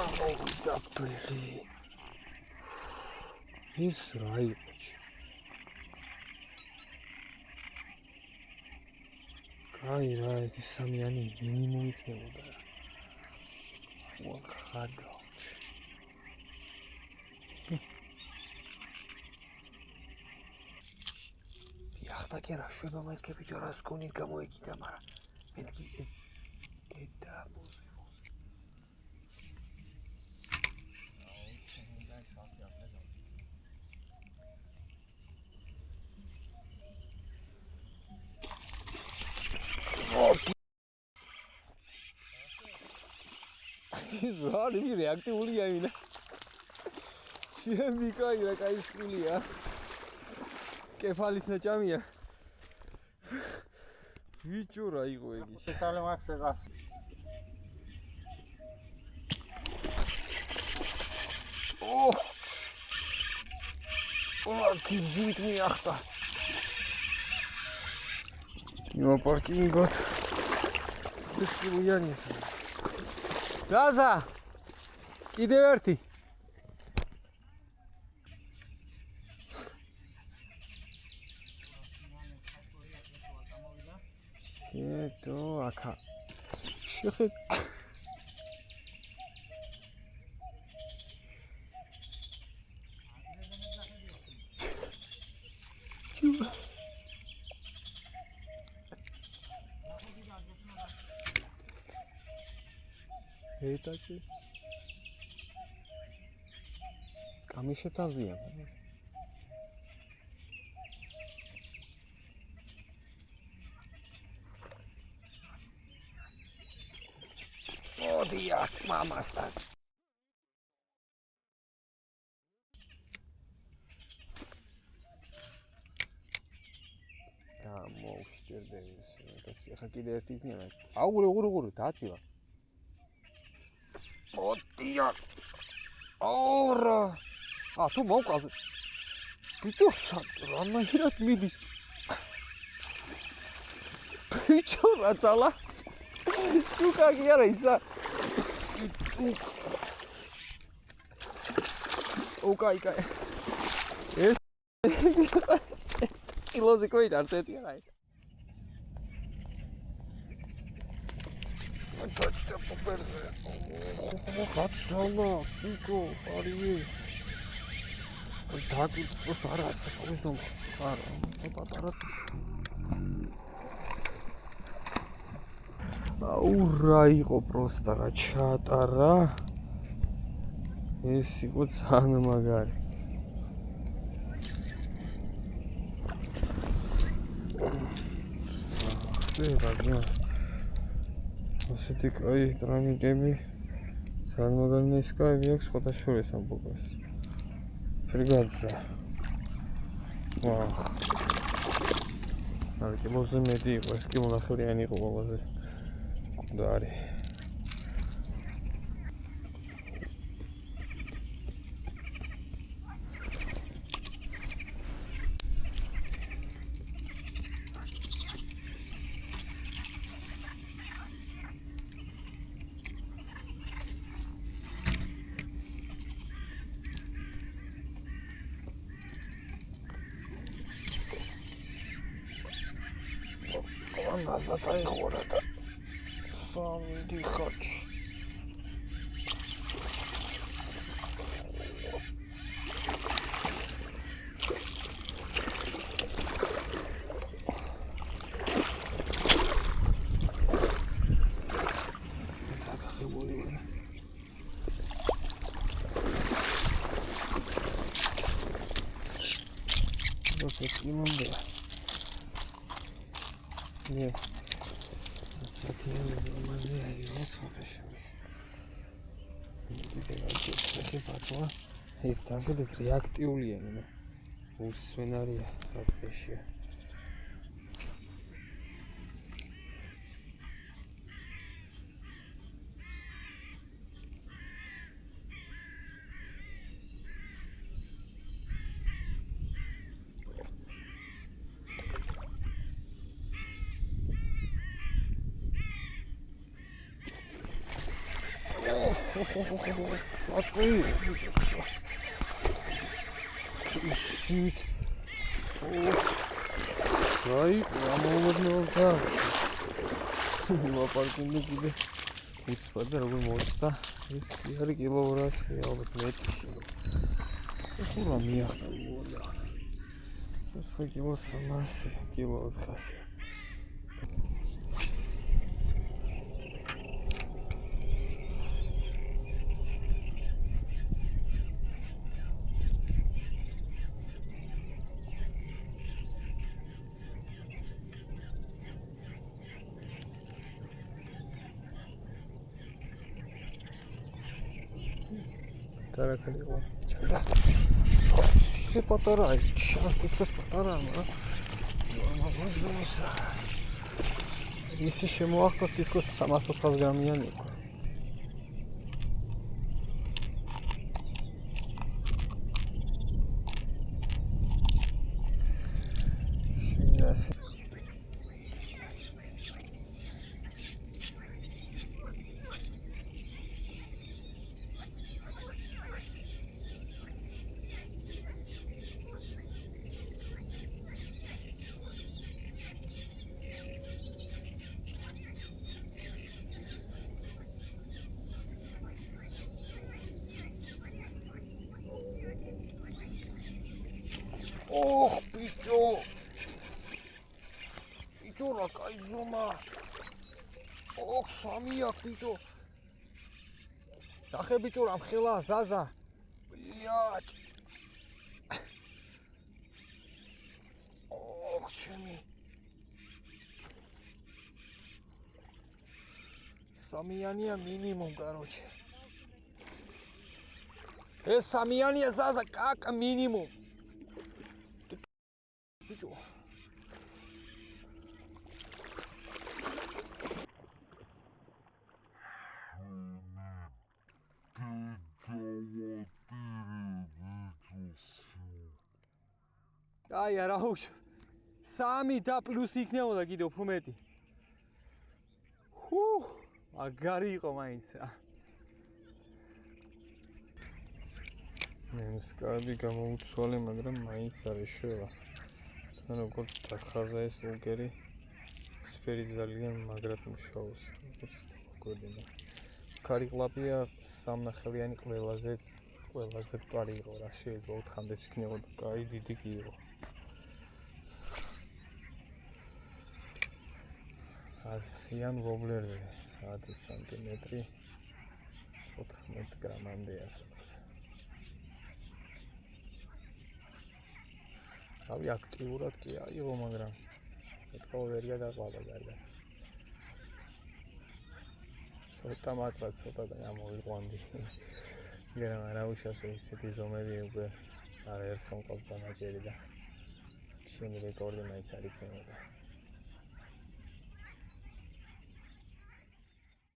გამოვიდა ბრი. ის რა იყო? აი რა, ეს სამიანი მინიმუმ იქნებოდა რა. ხადა. იახტა კი რა შვება მეთქე ბიჭო რას გონით გამოიკიდა, მაგრამ მეთქი დედა ბოზი. ის რა ნიმი რეაქტიულია ინა. ჩემი კაი რა კაი სულია. კეფალის ნაჭამია. ბიჭო რა იყო იგი? შესალე მაქსებას. გიჟით მიახტა. ნო პარკინგოთ. ეს კულიანია სა. რაზა? კიდევ ერთი. დედო აკა. შეხეთ. ეტაჭის კამიშებთან ზიან მოდია მამასთან გამოვშტერდები ეს ახლა კიდე ერთი იქნება აუღური დაცილა მოდია ორა თუ მოვყავ ბიჭო რანაირად მიდის ბიჭო რა ძალა ჩუკა კი არა ისა ოკაი ეს კილოზე ყოით არტეტია რა Touch the paper. Გაცალა, ბიჭო, არის. აი დაგით просто არა სასწაულო. არა, პატარა. აუ რა იყო просто რა ჩატარა. ეს იყო ძალიან მაგარი. ხდება ასეთი კაი ტრანიკები ძალიან მაგარი ისკაები აქვს სხვათა შორის ამ ბოგას. ფრიგაძა. ვახ. არა კილოზე მეტი იყო, ეს კი მონახევრიანი იყო ყველაზე. კუდარი. назад აიხურა და სამი ხოჩი Yeah. Satiriz olmazı yani sohbetimiz. Bir bakma. Hey, tabii de reaktiyuli yani. Bu senaryo arkadaşı. Шаци. Shit. Right, გამოვიდნობდა. მოპარკინგ კიდე. უცბად და როგორ მოხდა? ეს კი არის კილო 200, ალბათ მეტი. ხურა მიახდა მოვიდა. ეს კილო 300, კილო 400. Таракалио. Чада. Все патара, сейчас ты просто патара, а? Мамозуса. Если შემოახტა თითქოს 300 გრამიანი იყო. შინასი. Ох, пичо! Пичо, какая зума! Ох, самия, пичо! Дахе, пичо, рамхела, заза! Блядь! Ох, чеми! Самияния минимум, короче. Самияния, заза, как минимум? Пичо. Ай, არა უშავს. 3 და პლუს იქნებოდა კიდე უფრო მეტი. ჰუ, მაგარი იყო მაინც რა. მე მსკარდი გამოუცვალე, მაგრამ მაინც არის შევა. თან როგორც დახაზა ეს ბულგერი სფერი ძალიან მაგრად მუშაობს. მოგოდინა. ქარიყლაპია სამნახევიანი ყველაზე მკვარი იყო რა, შეიძლება 4-მდეც იქნებოდა. კაი დიდი კი იყო. 100-იან ვობლერზე 10 სანტიმეტრი 14 გრამამდე ასაკს. რავი აქტიურად კი აიღო, მაგრამ ეთქო ვერ გადაყვალა კარგად. ცოტა მაგრამ ცოტა და გამოვიყვანდი. მაგრამ არა უშავს ესეთი ზომები უკვე არა ერთხელ მყავს დამაჭერი და ჩემი რეკორდი მაინც არ იქნებოდა.